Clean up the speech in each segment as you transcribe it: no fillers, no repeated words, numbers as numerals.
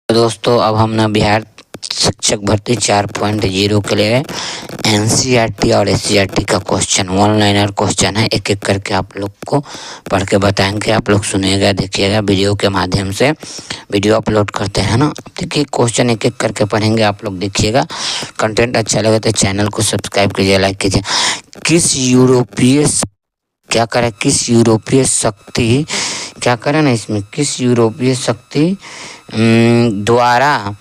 तो दोस्तों अब हम ना बिहार शिक्षक भर्ती 4.0 के लिए एनसीईआरटी और एससीईआरटी का क्वेश्चन वन लाइनर क्वेश्चन है। एक एक करके आप लोग को पढ़ के बताएंगे, आप लोग सुनिएगा, देखिएगा वीडियो के माध्यम से। वीडियो अपलोड करते हैं ना, देखिए क्वेश्चन एक एक करके पढ़ेंगे, आप लोग देखिएगा। कंटेंट अच्छा लगे तो चैनल को सब्सक्राइब कीजिए, लाइक कीजिए। किस यूरोपीय शक्ति क्या करें ना इसमें, किस यूरोपीय शक्ति द्वारा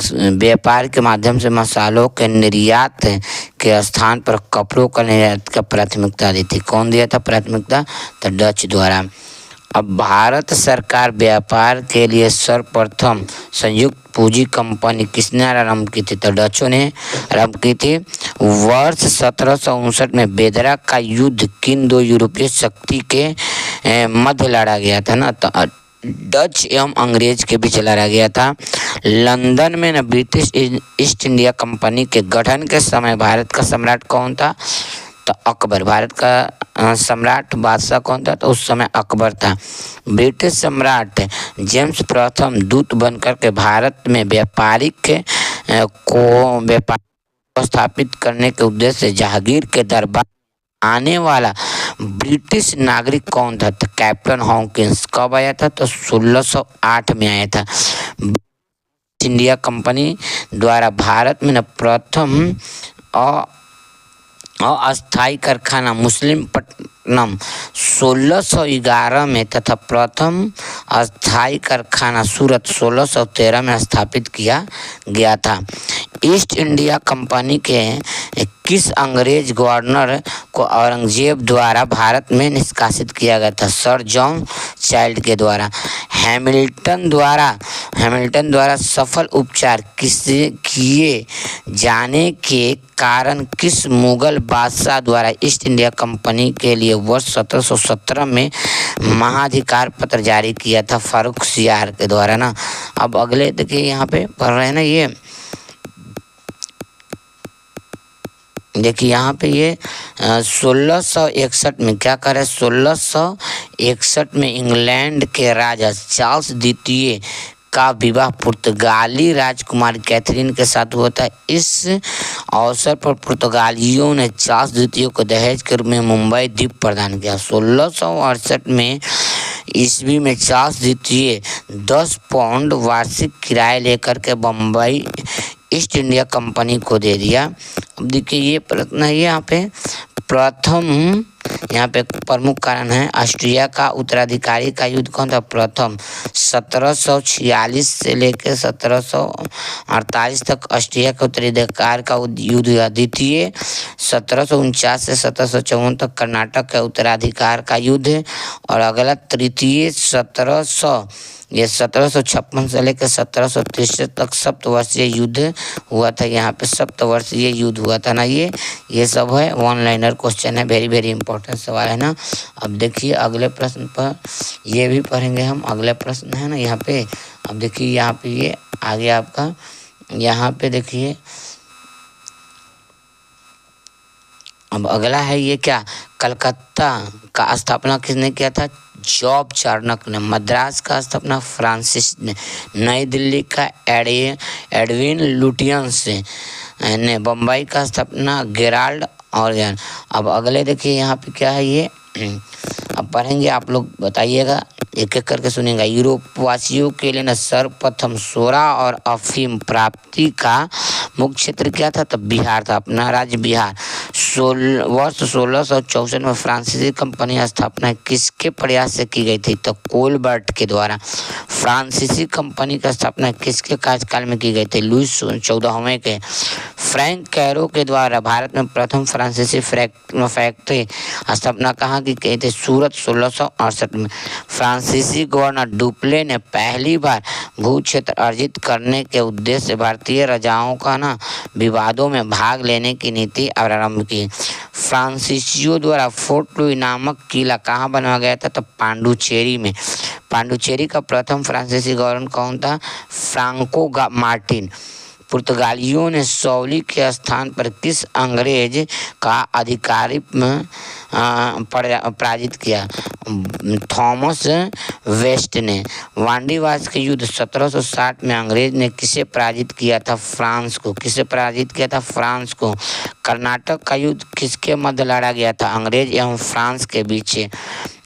व्यापार के माध्यम से मसालों के निर्यात के स्थान पर कपड़ों का निर्यात का प्राथमिकता दी थी? कौन दिया था प्राथमिकता? तो डच द्वारा। अब भारत सरकार व्यापार के लिए सर्वप्रथम संयुक्त पूंजी कंपनी किसने आरंभ की थी? तो डचों ने आरंभ की थी। वर्ष 1759 में बेदरा का युद्ध किन दो यूरोपीय शक्ति के मध्य लड़ा गया था ना? तो डच एवं अंग्रेज के बीच लड़ा गया था। लंदन में न ब्रिटिश ईस्ट इंडिया कंपनी के गठन के समय भारत का सम्राट कौन था? तो अकबर। भारत का सम्राट बादशाह कौन था? तो उस समय अकबर था। ब्रिटिश सम्राट जेम्स प्रथम दूत बनकर के भारत में व्यापार को स्थापित करने के उद्देश्य से जहांगीर के दरबार आने वाला ब्रिटिश नागरिक कौन था? तो कैप्टन हॉकिंस। कब आया था? तो 1608 में आया था। इंडिया कंपनी द्वारा भारत में प्रथम अस्थायी कारखाना मुसलिमपट्टनम 1611 में तथा प्रथम अस्थायी कारखाना सूरत 1613 में स्थापित किया गया था। ईस्ट इंडिया कंपनी के किस अंग्रेज गवर्नर को औरंगजेब द्वारा भारत में निष्कासित किया गया था? सर जॉन चाइल्ड के द्वारा। हैमिल्टन द्वारा सफल उपचार किए जाने के कारण किस मुगल बादशाह द्वारा ईस्ट इंडिया कंपनी के लिए वर्ष 1717 में महाधिकार पत्र जारी किया था? फारूक सियार के द्वारा ना। अब अगले देखिए यहाँ पे पढ़ रहे हैं ना, ये देखिए यहाँ पे ये 1661 में क्या करे, 1661 में इंग्लैंड के राजा चार्ल्स द्वितीय का विवाह पुर्तगाली राजकुमारी कैथरीन के साथ हुआ था। इस अवसर पर पुर्तगालियों ने चार्ल्स द्वितीय को दहेज के रूप में मुंबई द्वीप प्रदान किया। 1668 में ईस्वी में चार्ल्स द्वितीय 10 पाउंड वार्षिक किराया लेकर के बम्बई ईस्ट इंडिया कंपनी को दे दिया। अब देखिए ये प्रश्न है, यहाँ पे प्रथम यहाँ पे प्रमुख कारण है ऑस्ट्रिया का उत्तराधिकारी का युद्ध कौन था? प्रथम। 1746 से लेकर 1748 तक ऑस्ट्रिया का उत्तराधिकार का युद्ध हुआ। द्वितीय 1749 से 1754 तक कर्नाटक का उत्तराधिकार का युद्ध। और अगला तृतीय 1756 से लेकर 1730 तक सप्तवर्षीय युद्ध हुआ था। यहाँ पे सप्तवर्षीय युद्ध हुआ था ना। ये सब है, वन लाइनर क्वेश्चन है, वेरी वेरी इंपॉर्टेंट सवाल है ना। अब देखिए अगले प्रश्न पर ये भी पढ़ेंगे हम। अगला प्रश्न है ना यहाँ पे, अब देखिए यहाँ पे ये आगे आपका, यहाँ पे देखिए अब अगला है ये क्या, कलकत्ता का स्थापना किसने किया था? जॉब चार्नक ने। मद्रास का स्थापना फ्रांसिस ने। नई दिल्ली का एडविन लुटियंस ने। बम्बई का स्थापना गेराल्ड ऑर्गन। अब अगले देखिए यहाँ पे क्या है ये, अब पढ़ेंगे, आप लोग बताइएगा, एक एक करके सुनेंगे। यूरोपवासियों के लिए न सर्वप्रथम सोरा और अफीम प्राप्ति का मुख्य क्षेत्र क्या था? तो बिहार था, अपना राज्य बिहार। वर्ष 1664 में फ्रांसीसी कंपनी स्थापना किसके प्रयास से की गई थी? तो कोलबर्ट के द्वारा। फ्रांसीसी कंपनी की स्थापना किसके कार्यकाल में की गई थी? लुईस 14वें के। फ्रैंक कैरो के द्वारा भारत में प्रथम फ्रांसीसी फैक्ट्री स्थापना कहाँ की गई थी? सूरत 1668 में। फ्रांसीसी गवर्नर डुप्ले ने पहली बार भू क्षेत्र अर्जित करने के उद्देश्य से भारतीय राजाओं का ना विवादों में भाग लेने की नीति आरंभ की। फ्रांसीसियों द्वारा फोर्ट लुई नामक किला कहाँ बनवाया गया था? तो पांडुचेरी में। पांडुचेरी का प्रथम फ्रांसीसी गवर्नर कौन था? Franco Martin. पुर्तगालियों ने सौली के स्थान पर किस अंग्रेज का अधिकारी पराजित किया? थॉमस वेस्ट ने। वांडीवास के युद्ध 1760 में अंग्रेज ने किसे पराजित किया था? फ्रांस को। किसे पराजित किया था? फ्रांस को। कर्नाटक का युद्ध किसके मध्य लड़ा गया था? अंग्रेज एवं फ्रांस के बीच।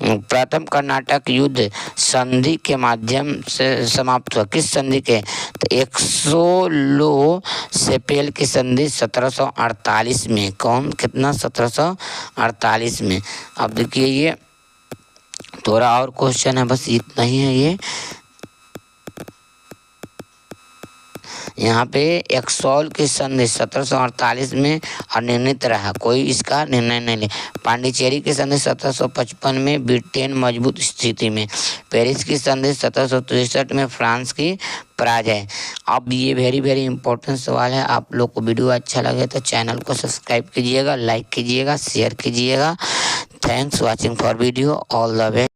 प्रथम कर्नाटक युद्ध संधि के माध्यम से समाप्त हुआ। किस संधि के? तो एक्सोलो सेपेल की संधि 1748 में। कौन? कितना? 1748 में। अब देखिए ये थोड़ा और क्वेश्चन है, बस इतना ही है ये। यहाँ पे एक्सोल की संधि 1748 में अनिर्णित रहा, कोई इसका निर्णय नहीं ले। पांडिचेरी की संधि 1755 में, ब्रिटेन मजबूत स्थिति में। पेरिस की संधि 1763 में, फ्रांस की पराजय। अब ये वेरी इंपॉर्टेंट सवाल है। आप लोग को वीडियो अच्छा लगे तो चैनल को सब्सक्राइब कीजिएगा, लाइक कीजिएगा, शेयर कीजिएगा। Thanks watching for video. All the best.